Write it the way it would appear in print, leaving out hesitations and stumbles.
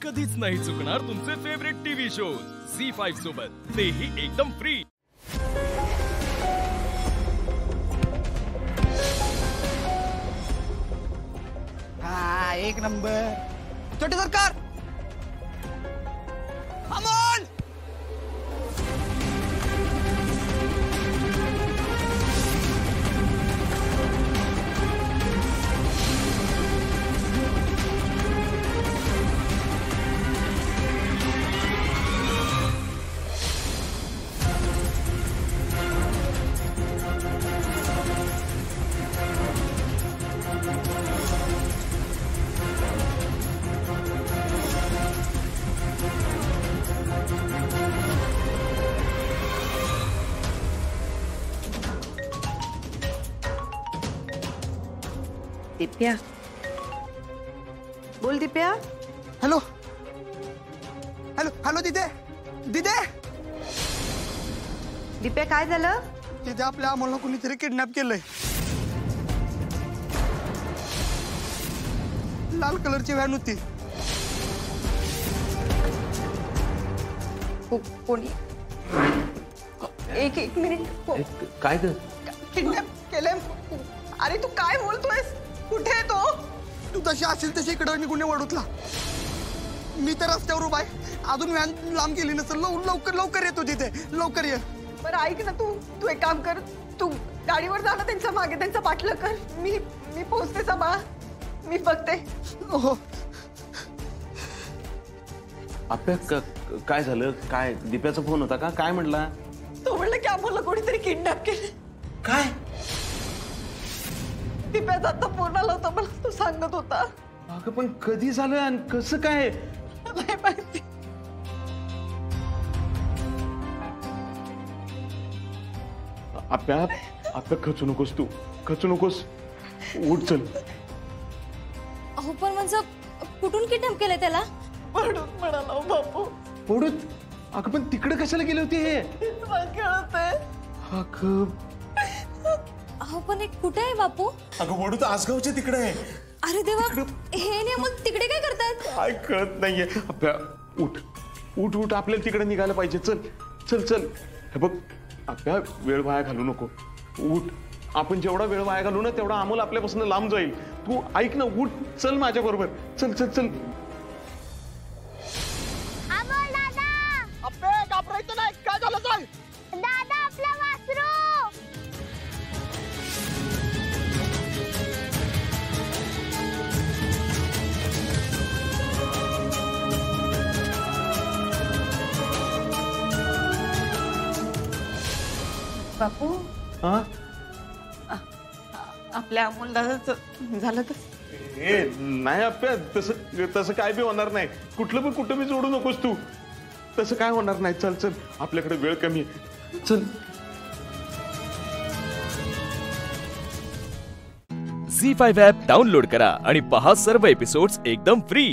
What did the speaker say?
कधीच नाही चुकणार तुमचे फेवरेट टीव्ही शोज झी5 सोबत, तेही एकदम फ्री। हा, एक नंबर। छोटे सरकार अमोल, दिप्या, बोल दिप्या। हॅलो हॅलो हॅलो दिदे दिदे दिप्या, काय झालं? दिदे, आपल्या अमोलला कुणीतरी किडनॅप केलंय। लाल कलरची व्हॅन होती। कोणी? एक मिनिट। काय ग? किडनॅप केलंय। अरे तू काय बोलतोयस? कुठे आहे तो? तू तशी असेल तशी इकडे निघून वडूतला। मी तर रस्त्यावर उभा आहे, अजून व्हॅन लांब गेली नसेल। लवकर लवकर येतो तिथे, लवकर ये। बरं ऐक ना, तू एक काम कर, तू गाडीवर जा ना त्यांच्या मागे, त्यांचा पाठलाग कर। मी पोहोचते सभा, मी बघते। हो अप्या, काय झालं? काय दिप्याचा फोन होता का? काय म्हणला? तो म्हणलं की आम्हाला कोणीतरी किडनॅप केले। काय? दिप्याचा आता फोन आला होता मला, तो सांगत होता। अगं पण कधी झालं आणि कसं काय? नाही माहिती। अप्या अप्या, खचू नकोस तू, खचू नकोस। उठ चल। अहो पण म्हणजे कुठून किडनॅप केलंय त्याला? पडून म्हणाला हो बापू। पडूत? अगं पण तिकडे कशाला गेले होते हे? मला कळत आहे। अगं अहो पण एक कुठे आहे बापू? अगं वडूत आसगावच्या तिकडे आहे। अरे देवा, हे नाही मग तिकडे काय करतात? काय कळत नाहीये। अप्या उठ उठ उठ, आपल्याला तिकडे निघायला पाहिजे। चल चल चल। हे बघ अप्या, वेळ वाया घालू नको। उठ, आपण जेवढा वेळ वाया घालू ना तेवढा अमोल आपल्यापासून लांब जाईल। तू ऐक ना, उठ चल माझ्या बरोबर। चल चल चल। अमोल दादा, अबे घाबरायचं नाही। काय झालं सांग? दादा आपला वासरू। बापू, हा, आपल्या अमोल दादाचं झालं तर? ए नाही अप्या, तसं काय बी होणार नाही। कुठलं पण कुठं बी जोडू नकोस तू। तसं काय होणार नाही। चल चल, आपल्याकडे वेळ कमी आहे। चल। झी5 ॲप डाउनलोड करा आणि पहा सर्व एपिसोड्स एकदम फ्री।